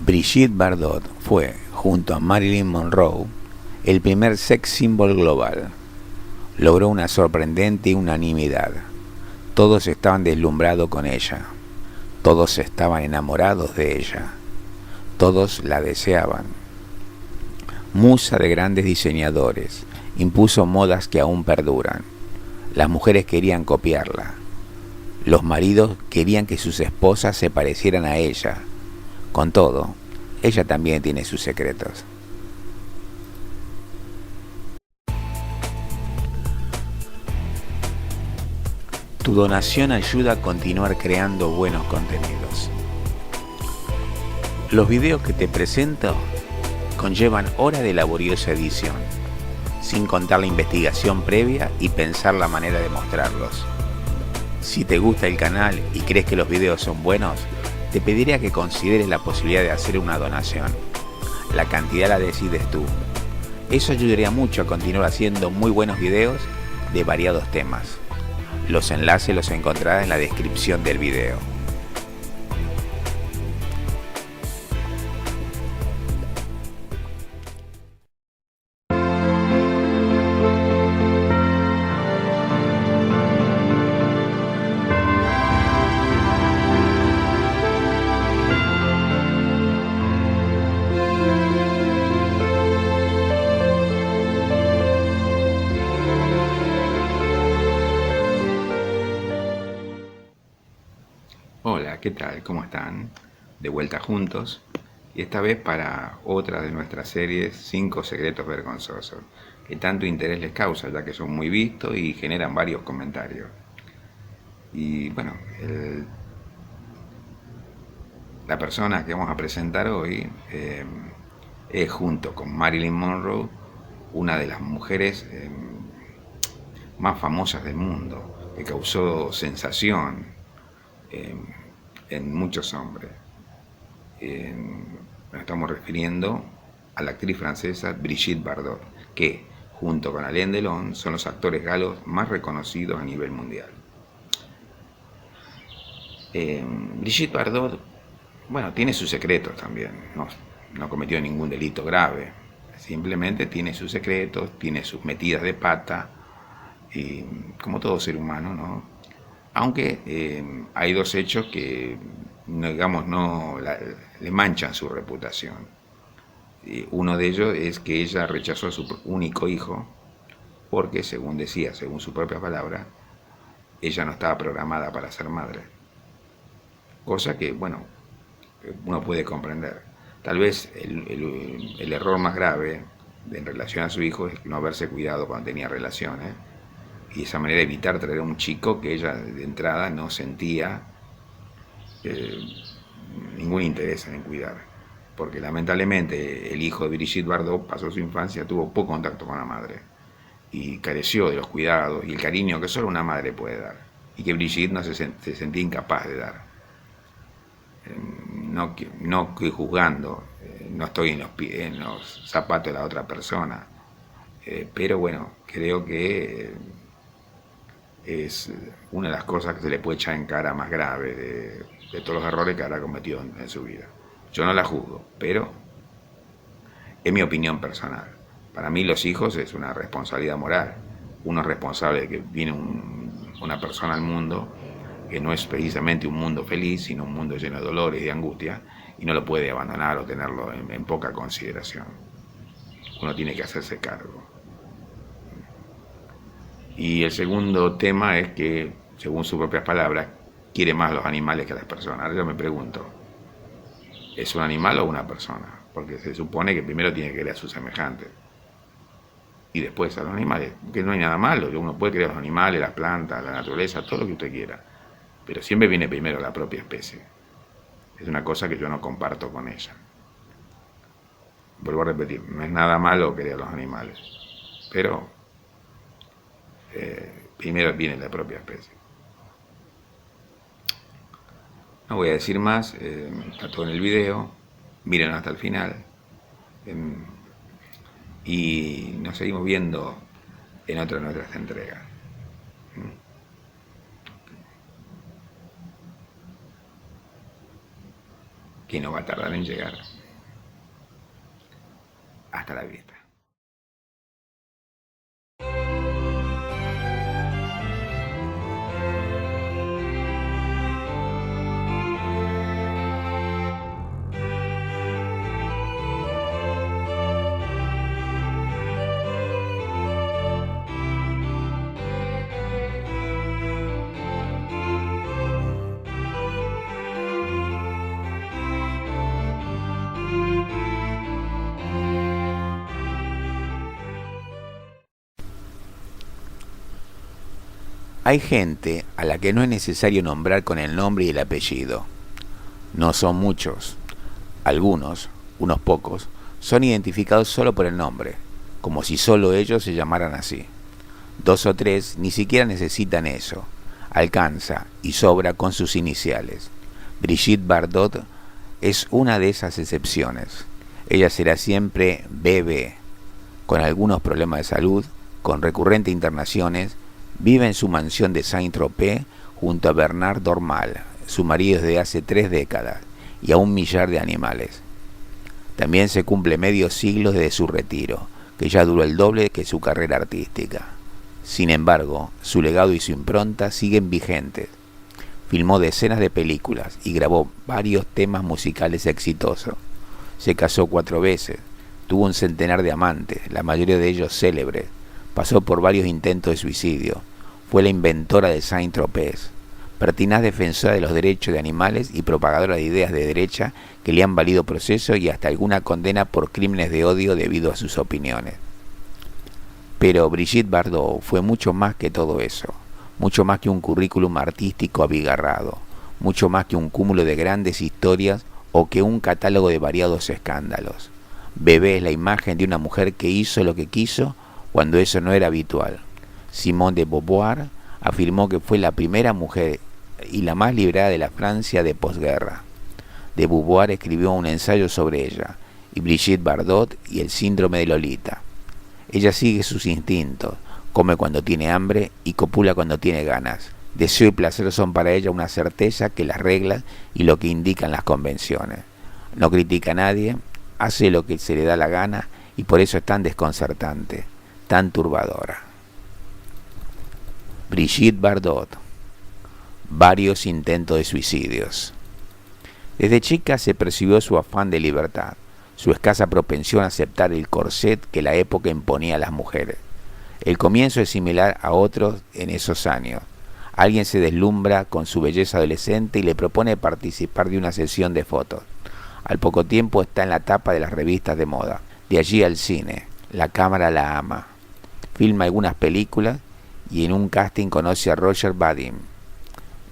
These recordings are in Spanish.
Brigitte Bardot fue, junto a Marilyn Monroe, el primer sex symbol global. Logró una sorprendente unanimidad. Todos estaban deslumbrados con ella. Todos estaban enamorados de ella. Todos la deseaban. Musa de grandes diseñadores, impuso modas que aún perduran. Las mujeres querían copiarla. Los maridos querían que sus esposas se parecieran a ella. Con todo, ella también tiene sus secretos. Tu donación ayuda a continuar creando buenos contenidos. Los videos que te presento conllevan horas de laboriosa edición, sin contar la investigación previa y pensar la manera de mostrarlos. Si te gusta el canal y crees que los videos son buenos, te pediría que consideres la posibilidad de hacer una donación. La cantidad la decides tú. Eso ayudaría mucho a continuar haciendo muy buenos videos de variados temas. Los enlaces los encontrarás en la descripción del video. Hola, ¿qué tal? ¿Cómo están? De vuelta juntos, y esta vez para otra de nuestras series 5 secretos vergonzosos, que tanto interés les causa, ya que son muy vistos y generan varios comentarios. Y bueno, la persona que vamos a presentar hoy es, junto con Marilyn Monroe, una de las mujeres más famosas del mundo, que causó sensación en muchos hombres. Nos estamos refiriendo a la actriz francesa Brigitte Bardot, que junto con Alain Delon son los actores galos más reconocidos a nivel mundial. Brigitte Bardot, bueno, tiene sus secretos también, no cometió ningún delito grave, simplemente tiene sus secretos, tiene sus metidas de pata, y como todo ser humano, ¿no? Aunque hay dos hechos que, digamos, le manchan su reputación. Uno de ellos es que ella rechazó a su único hijo porque, según su propia palabra, ella no estaba programada para ser madre. Cosa que, bueno, uno puede comprender. Tal vez el error más grave en relación a su hijo es no haberse cuidado cuando tenía relaciones, y de esa manera evitar traer a un chico que ella de entrada no sentía ningún interés en cuidar, porque lamentablemente el hijo de Brigitte Bardot pasó su infancia, tuvo poco contacto con la madre y careció de los cuidados y el cariño que solo una madre puede dar, y que Brigitte no se sentía incapaz de dar. No estoy juzgando, no estoy en los zapatos de la otra persona, pero bueno, creo que es una de las cosas que se le puede echar en cara más grave de todos los errores que habrá cometido en su vida. Yo no la juzgo, pero es mi opinión personal. Para mí los hijos es una responsabilidad moral. Uno es responsable de que viene una persona al mundo que no es precisamente un mundo feliz, sino un mundo lleno de dolores y de angustia, y no lo puede abandonar o tenerlo en poca consideración. Uno tiene que hacerse cargo. Y el segundo tema es que, según sus propias palabras, quiere más a los animales que a las personas. Ahora yo me pregunto, ¿es un animal o una persona? Porque se supone que primero tiene que querer a sus semejantes y después a los animales, que no hay nada malo. Uno puede querer a los animales, las plantas, la naturaleza, todo lo que usted quiera, pero siempre viene primero la propia especie. Es una cosa que yo no comparto con ella. Vuelvo a repetir, no es nada malo querer a los animales, pero primero viene la propia especie. No voy a decir más, está todo en el video, miren hasta el final, y nos seguimos viendo en otra de nuestras entregas. Que no va a tardar en llegar. Hasta la vista. Hay gente a la que no es necesario nombrar con el nombre y el apellido. No son muchos. Algunos, unos pocos, son identificados solo por el nombre, como si solo ellos se llamaran así. 2 o 3 ni siquiera necesitan eso. Alcanza y sobra con sus iniciales. Brigitte Bardot es una de esas excepciones. Ella será siempre BB, con algunos problemas de salud, con recurrentes internaciones. Vive en su mansión de Saint-Tropez junto a Bernard Dormal, su marido desde hace 3 décadas, y a 1 millar de animales. También se cumple medio siglo desde su retiro, que ya duró el doble que su carrera artística. Sin embargo, su legado y su impronta siguen vigentes. Filmó decenas de películas y grabó varios temas musicales exitosos. Se casó 4 veces, tuvo un centenar de amantes, la mayoría de ellos célebres. Pasó por varios intentos de suicidio. Fue la inventora de Saint-Tropez, pertinaz defensora de los derechos de animales y propagadora de ideas de derecha que le han valido proceso y hasta alguna condena por crímenes de odio debido a sus opiniones. Pero Brigitte Bardot fue mucho más que todo eso, mucho más que un currículum artístico abigarrado, mucho más que un cúmulo de grandes historias o que un catálogo de variados escándalos. Bebé es la imagen de una mujer que hizo lo que quiso cuando eso no era habitual. Simone de Beauvoir afirmó que fue la primera mujer y la más liberada de la Francia de posguerra. De Beauvoir escribió un ensayo sobre ella, y Brigitte Bardot y el síndrome de Lolita. Ella sigue sus instintos, come cuando tiene hambre y copula cuando tiene ganas. Deseo y placer son para ella una certeza que las reglas y lo que indican las convenciones. No critica a nadie, hace lo que se le da la gana y por eso es tan desconcertante, tan turbadora. Brigitte Bardot. Varios intentos de suicidios. Desde chica se percibió su afán de libertad, su escasa propensión a aceptar el corset que la época imponía a las mujeres. El comienzo es similar a otros en esos años. Alguien se deslumbra con su belleza adolescente y le propone participar de una sesión de fotos. Al poco tiempo está en la tapa de las revistas de moda. De allí al cine. La cámara la ama. Filma algunas películas y en un casting conoce a Roger Vadim.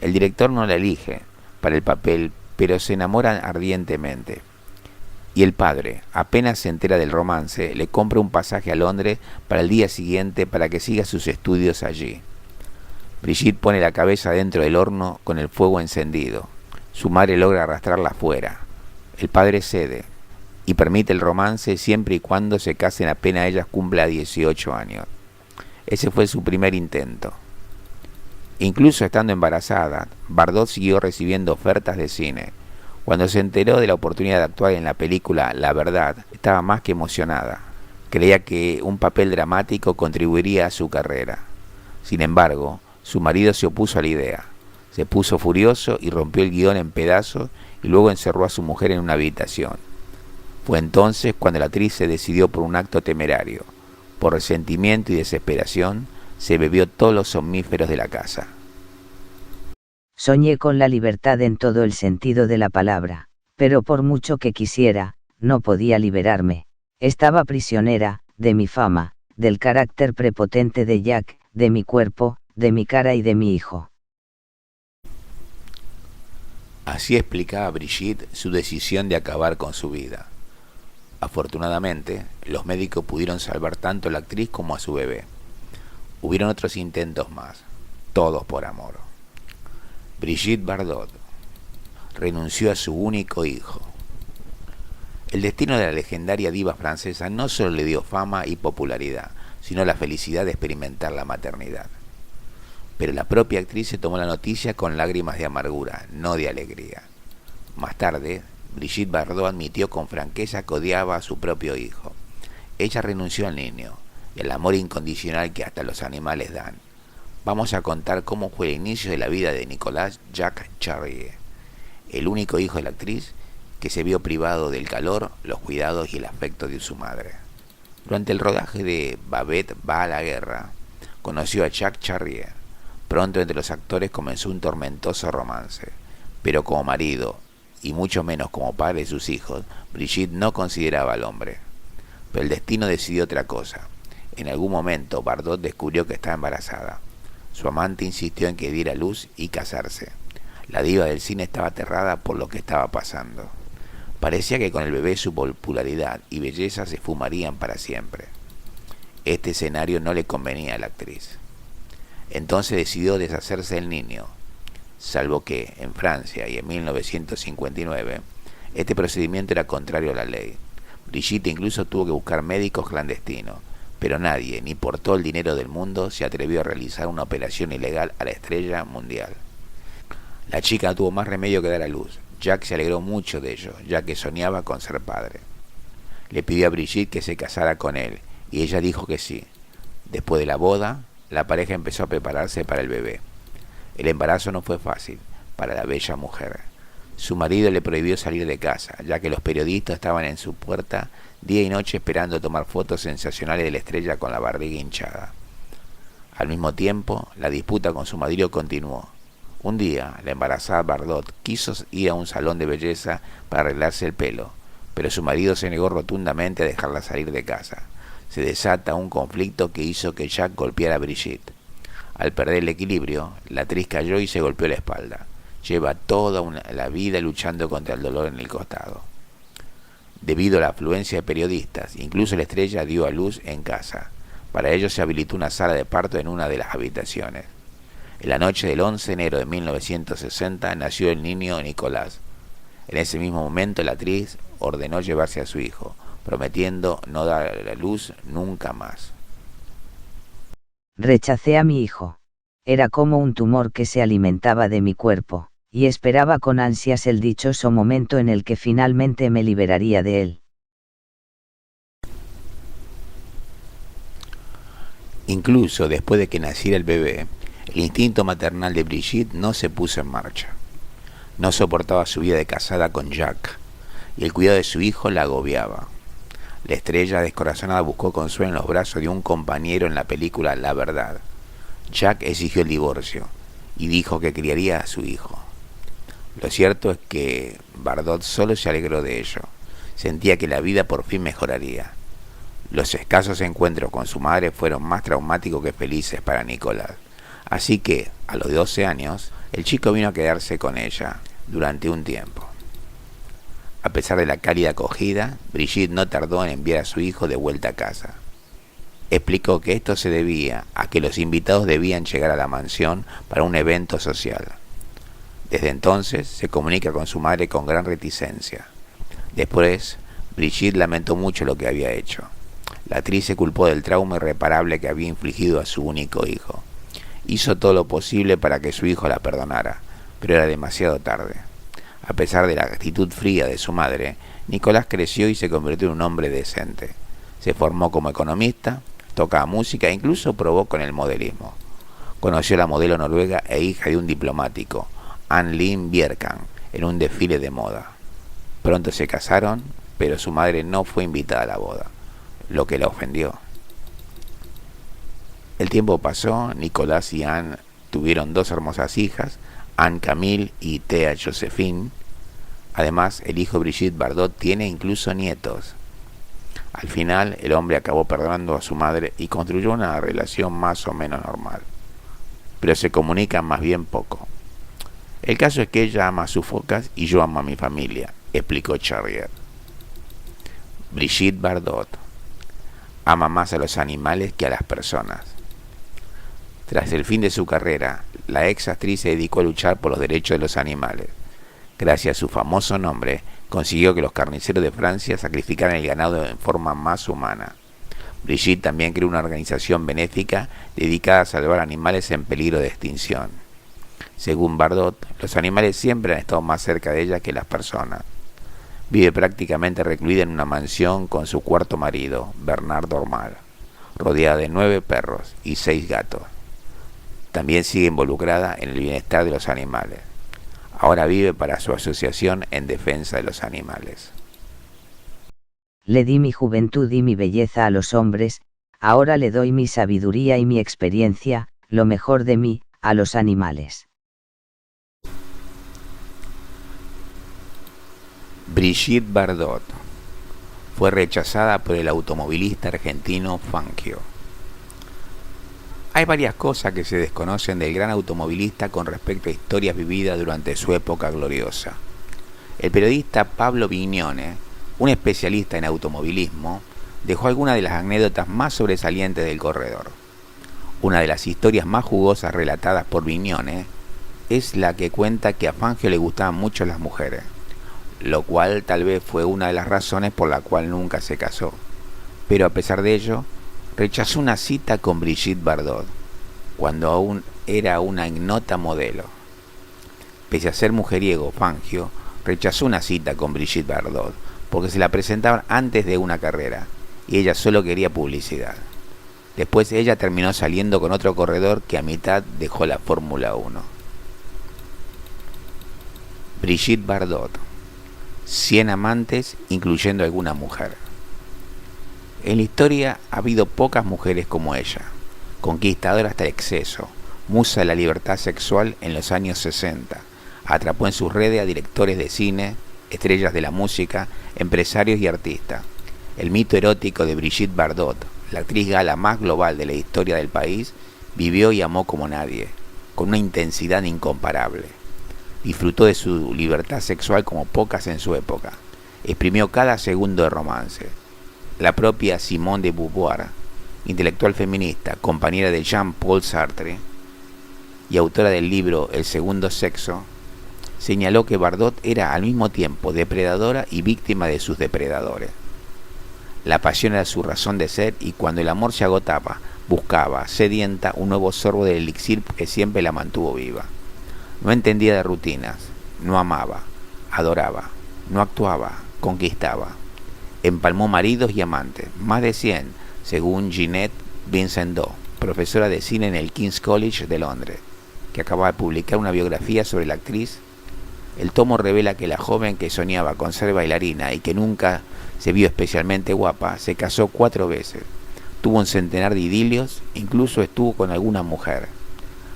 El director no la elige para el papel, pero se enamoran ardientemente. Y el padre, apenas se entera del romance, le compra un pasaje a Londres para el día siguiente para que siga sus estudios allí. Brigitte pone la cabeza dentro del horno con el fuego encendido. Su madre logra arrastrarla afuera. El padre cede y permite el romance siempre y cuando se casen apenas ella cumpla 18 años. Ese fue su primer intento. Incluso estando embarazada, Bardot siguió recibiendo ofertas de cine. Cuando se enteró de la oportunidad de actuar en la película La Verdad, estaba más que emocionada. Creía que un papel dramático contribuiría a su carrera. Sin embargo, su marido se opuso a la idea. Se puso furioso y rompió el guión en pedazos y luego encerró a su mujer en una habitación. Fue entonces cuando la actriz se decidió por un acto temerario. Por resentimiento y desesperación, se bebió todos los somníferos de la casa. Soñé con la libertad en todo el sentido de la palabra, pero por mucho que quisiera, no podía liberarme. Estaba prisionera, de mi fama, del carácter prepotente de Jack, de mi cuerpo, de mi cara y de mi hijo. Así explicaba Brigitte su decisión de acabar con su vida. Afortunadamente, los médicos pudieron salvar tanto a la actriz como a su bebé. Hubieron otros intentos más, todos por amor. Brigitte Bardot renunció a su único hijo. El destino de la legendaria diva francesa no solo le dio fama y popularidad, sino la felicidad de experimentar la maternidad. Pero la propia actriz se tomó la noticia con lágrimas de amargura, no de alegría. Más tarde, Brigitte Bardot admitió con franqueza que odiaba a su propio hijo. ella renunció al niño y al amor incondicional que hasta los animales dan. Vamos a contar cómo fue el inicio de la vida de Nicolas Jacques Charrier, el único hijo de la actriz que se vio privado del calor, los cuidados y el afecto de su madre. Durante el rodaje de Babette va a la guerra, conoció a Jacques Charrier. Pronto entre los actores comenzó un tormentoso romance, pero como marido, y mucho menos como padre de sus hijos, Brigitte no consideraba al hombre. Pero el destino decidió otra cosa. En algún momento Bardot descubrió que estaba embarazada. Su amante insistió en que diera luz y casarse. La diva del cine estaba aterrada por lo que estaba pasando. Parecía que con el bebé su popularidad y belleza se esfumarían para siempre. Este escenario no le convenía a la actriz. Entonces decidió deshacerse del niño, salvo que en Francia y en 1959 este procedimiento era contrario a la ley. Brigitte incluso tuvo que buscar médicos clandestinos, pero nadie, ni por todo el dinero del mundo, se atrevió a realizar una operación ilegal a la estrella mundial. La chica no tuvo más remedio que dar a luz. Jacques se alegró mucho de ello, ya que soñaba con ser padre. Le pidió a Brigitte que se casara con él, y ella dijo que sí. Después de la boda, la pareja empezó a prepararse para el bebé. El embarazo no fue fácil para la bella mujer. Su marido le prohibió salir de casa, ya que los periodistas estaban en su puerta día y noche esperando tomar fotos sensacionales de la estrella con la barriga hinchada. Al mismo tiempo, la disputa con su marido continuó. Un día, la embarazada Bardot quiso ir a un salón de belleza para arreglarse el pelo, pero su marido se negó rotundamente a dejarla salir de casa. Se desata un conflicto que hizo que Jacques golpeara a Brigitte. Al perder el equilibrio, la actriz cayó y se golpeó la espalda. Lleva toda la vida luchando contra el dolor en el costado. Debido a la afluencia de periodistas, incluso la estrella dio a luz en casa. Para ello se habilitó una sala de parto en una de las habitaciones. En la noche del 11 de enero de 1960 nació el niño Nicolás. En ese mismo momento la actriz ordenó llevarse a su hijo, prometiendo no dar a la luz nunca más. Rechacé a mi hijo. Era como un tumor que se alimentaba de mi cuerpo, y esperaba con ansias el dichoso momento en el que finalmente me liberaría de él. Incluso después de que naciera el bebé, el instinto maternal de Brigitte no se puso en marcha. No soportaba su vida de casada con Jacques, y el cuidado de su hijo la agobiaba. La estrella descorazonada buscó consuelo en los brazos de un compañero en la película La Verdad. Jacques exigió el divorcio y dijo que criaría a su hijo. Lo cierto es que Bardot solo se alegró de ello. Sentía que la vida por fin mejoraría. Los escasos encuentros con su madre fueron más traumáticos que felices para Nicolás. Así que, a los 12 años, el chico vino a quedarse con ella durante un tiempo. A pesar de la cálida acogida, Brigitte no tardó en enviar a su hijo de vuelta a casa. Explicó que esto se debía a que los invitados debían llegar a la mansión para un evento social. Desde entonces se comunica con su madre con gran reticencia. Después, Brigitte lamentó mucho lo que había hecho. La actriz se culpó del trauma irreparable que había infligido a su único hijo. Hizo todo lo posible para que su hijo la perdonara, pero era demasiado tarde. A pesar de la actitud fría de su madre, Nicolás creció y se convirtió en un hombre decente. Se formó como economista, tocaba música e incluso probó con el modelismo. Conoció a la modelo noruega e hija de un diplomático, Anne-Lin Bjerkan, en un desfile de moda. Pronto se casaron, pero su madre no fue invitada a la boda, lo que la ofendió. El tiempo pasó, Nicolás y Anne tuvieron 2 hermosas hijas, Anne Camille y Thea Josephine. Además, el hijo Brigitte Bardot tiene incluso nietos. Al final, el hombre acabó perdonando a su madre y construyó una relación más o menos normal. Pero se comunican más bien poco. El caso es que ella ama a sus focas y yo amo a mi familia, explicó Charrier. Brigitte Bardot ama más a los animales que a las personas. Tras el fin de su carrera, la ex actriz se dedicó a luchar por los derechos de los animales. Gracias a su famoso nombre, consiguió que los carniceros de Francia sacrificaran el ganado en forma más humana. Brigitte también creó una organización benéfica dedicada a salvar animales en peligro de extinción. Según Bardot, los animales siempre han estado más cerca de ella que las personas. Vive prácticamente recluida en una mansión con su cuarto marido, Bernard Dormal, rodeada de 9 perros y 6 gatos. También sigue involucrada en el bienestar de los animales. Ahora vive para su asociación en defensa de los animales. Le di mi juventud y mi belleza a los hombres, ahora le doy mi sabiduría y mi experiencia, lo mejor de mí, a los animales. Brigitte Bardot fue rechazada por el automovilista argentino Fangio. Hay varias cosas que se desconocen del gran automovilista con respecto a historias vividas durante su época gloriosa. El periodista Pablo Vignone, un especialista en automovilismo, dejó algunas de las anécdotas más sobresalientes del corredor. Una de las historias más jugosas relatadas por Vignone es la que cuenta que a Fangio le gustaban mucho las mujeres, lo cual tal vez fue una de las razones por la cual nunca se casó. Pero a pesar de ello, rechazó una cita con Brigitte Bardot, cuando aún era una ignota modelo. Pese a ser mujeriego, Fangio rechazó una cita con Brigitte Bardot, porque se la presentaban antes de una carrera, y ella solo quería publicidad. Después ella terminó saliendo con otro corredor que a mitad dejó la Fórmula 1. Brigitte Bardot, 100 amantes, incluyendo alguna mujer. En la historia ha habido pocas mujeres como ella, conquistadora hasta el exceso, musa de la libertad sexual en los años 60, atrapó en sus redes a directores de cine, estrellas de la música, empresarios y artistas. El mito erótico de Brigitte Bardot, la actriz gala más global de la historia del país, vivió y amó como nadie, con una intensidad incomparable. Disfrutó de su libertad sexual como pocas en su época. Exprimió cada segundo de romance. La propia Simone de Beauvoir, intelectual feminista, compañera de Jean-Paul Sartre y autora del libro El segundo sexo, señaló que Bardot era al mismo tiempo depredadora y víctima de sus depredadores. La pasión era su razón de ser y cuando el amor se agotaba, buscaba, sedienta, un nuevo sorbo del elixir que siempre la mantuvo viva. No entendía de rutinas, no amaba, adoraba, no actuaba, conquistaba. Empalmó maridos y amantes, más de 100, según Jeanette Vincendeau, profesora de cine en el King's College de Londres, que acaba de publicar una biografía sobre la actriz. El tomo revela que la joven que soñaba con ser bailarina y que nunca se vio especialmente guapa, se casó 4 veces, tuvo un centenar de idilios, incluso estuvo con alguna mujer.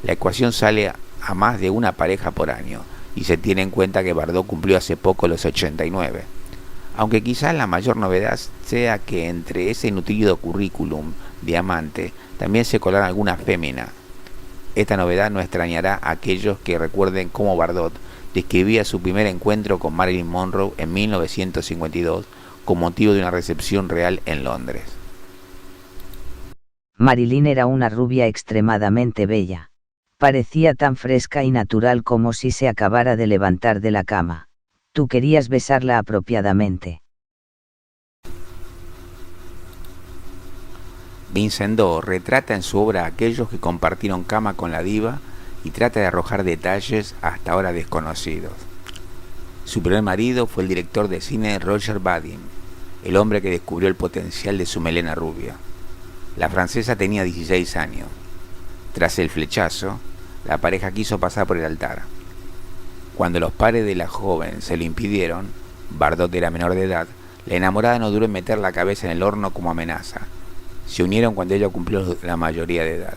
La ecuación sale a más de una pareja por año, y se tiene en cuenta que Bardot cumplió hace poco los 89. Aunque quizás la mayor novedad sea que entre ese nutrido currículum de amante también se colaron algunas féminas. Esta novedad no extrañará a aquellos que recuerden cómo Bardot describía su primer encuentro con Marilyn Monroe en 1952 con motivo de una recepción real en Londres. Marilyn era una rubia extremadamente bella. Parecía tan fresca y natural como si se acabara de levantar de la cama. Tú querías besarla apropiadamente. Vincendeau retrata en su obra a aquellos que compartieron cama con la diva y trata de arrojar detalles hasta ahora desconocidos. Su primer marido fue el director de cine Roger Vadim, el hombre que descubrió el potencial de su melena rubia. La francesa tenía 16 años. Tras el flechazo, la pareja quiso pasar por el altar. Cuando los padres de la joven se lo impidieron, Bardot era menor de edad, la enamorada no dudó en meter la cabeza en el horno como amenaza. Se unieron cuando ella cumplió la mayoría de edad.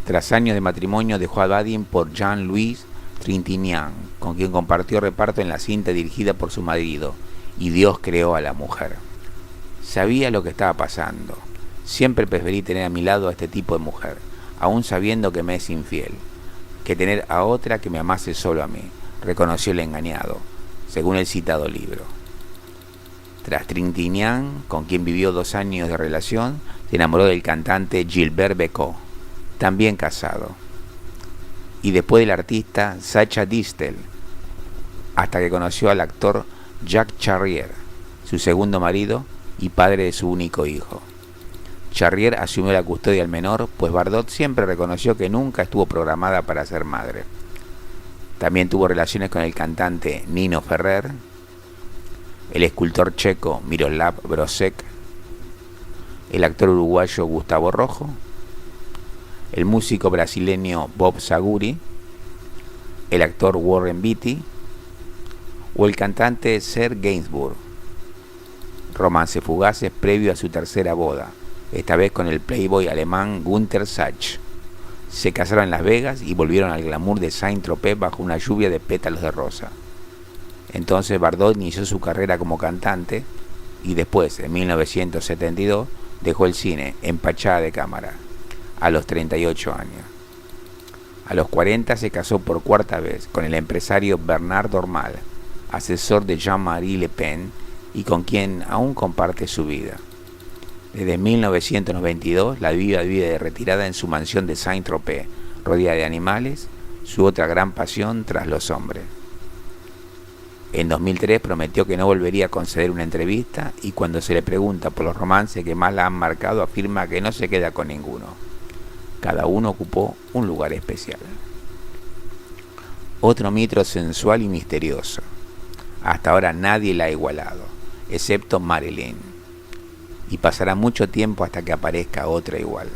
Tras años de matrimonio dejó a Vadim por Jean-Louis Trintignant, con quien compartió reparto en la cinta dirigida por su marido, y Dios creó a la mujer. Sabía lo que estaba pasando. Siempre preferí tener a mi lado a este tipo de mujer, aún sabiendo que me es infiel, que tener a otra que me amase solo a mí, reconoció el engañado, según el citado libro. Tras Trintignant, con quien vivió 2 años de relación, se enamoró del cantante Gilbert Bécaud, también casado, y después del artista Sacha Distel, hasta que conoció al actor Jacques Charrier, su segundo marido y padre de su único hijo. Charrier asumió la custodia del menor, pues Bardot siempre reconoció que nunca estuvo programada para ser madre. También tuvo relaciones con el cantante Nino Ferrer, el escultor checo Miroslav Brošek, el actor uruguayo Gustavo Rojo, el músico brasileño Bob Saguri, el actor Warren Beatty o el cantante Serge Gainsbourg. Romances fugaces previo a su tercera boda, esta vez con el playboy alemán Günther Sachs. Se casaron en Las Vegas y volvieron al glamour de Saint-Tropez bajo una lluvia de pétalos de rosa. Entonces Bardot inició su carrera como cantante y después, en 1972, dejó el cine empachada de cámara, a los 38 años. A los 40 se casó por cuarta vez con el empresario Bernard Dormal, asesor de Jean-Marie Le Pen y con quien aún comparte su vida. Desde 1992 la diva vive de retirada en su mansión de Saint-Tropez, rodeada de animales, su otra gran pasión tras los hombres. En 2003 prometió que no volvería a conceder una entrevista y cuando se le pregunta por los romances que más la han marcado afirma que no se queda con ninguno. Cada uno ocupó un lugar especial. Otro mito sensual y misterioso. Hasta ahora nadie la ha igualado, excepto Marilyn. Y pasará mucho tiempo hasta que aparezca otra igual.